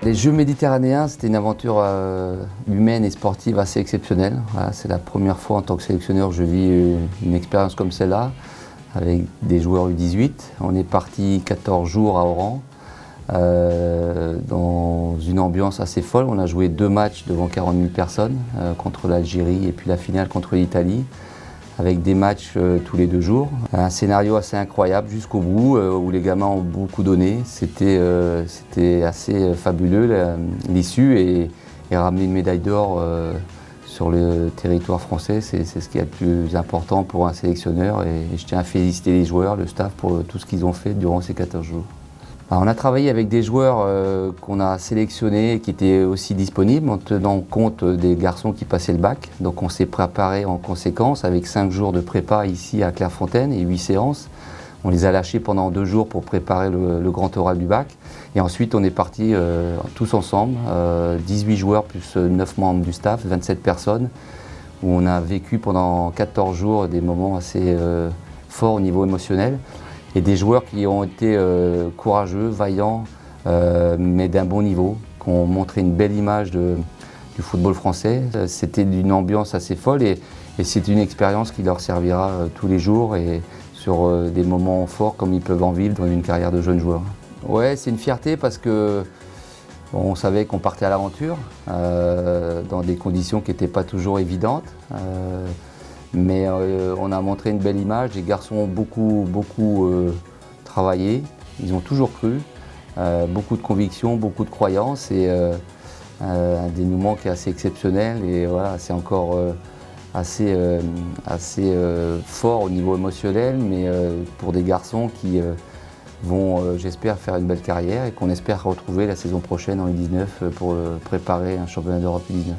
Les Jeux méditerranéens, c'était une aventure humaine et sportive assez exceptionnelle. Voilà, c'est la première fois en tant que sélectionneur que je vis une expérience comme celle-là, avec des joueurs U18. On est parti 14 jours à Oran, dans une ambiance assez folle. On a joué 2 matchs devant 40 000 personnes, contre l'Algérie et puis la finale contre l'Italie, avec des matchs tous les 2 jours. Un scénario assez incroyable jusqu'au bout, où les gamins ont beaucoup donné. C'était assez fabuleux l'issue, et ramener une médaille d'or sur le territoire français, c'est ce qui est le plus important pour un sélectionneur, et je tiens à féliciter les joueurs, le staff pour tout ce qu'ils ont fait durant ces 14 jours. Alors, on a travaillé avec des joueurs qu'on a sélectionnés et qui étaient aussi disponibles en tenant compte des garçons qui passaient le bac. Donc on s'est préparé en conséquence avec 5 jours de prépa ici à Clairefontaine et 8 séances. On les a lâchés pendant 2 jours pour préparer le grand oral du bac. Et ensuite on est partis tous ensemble, 18 joueurs plus 9 membres du staff, 27 personnes, où on a vécu pendant 14 jours des moments assez forts au niveau émotionnel. Et des joueurs qui ont été courageux, vaillants, mais d'un bon niveau, qui ont montré une belle image du football français. C'était d'une ambiance assez folle, et c'est une expérience qui leur servira tous les jours et sur des moments forts comme ils peuvent en vivre dans une carrière de jeunes joueurs. Ouais, c'est une fierté parce que on savait qu'on partait à l'aventure dans des conditions qui n'étaient pas toujours évidentes. Mais on a montré une belle image. Les garçons ont beaucoup travaillé, ils ont toujours cru, beaucoup de conviction, beaucoup de croyances, et un dénouement qui est assez exceptionnel. Et voilà, c'est encore assez fort au niveau émotionnel, mais pour des garçons qui vont, j'espère, faire une belle carrière, et qu'on espère retrouver la saison prochaine en U19 pour préparer un championnat d'Europe U19.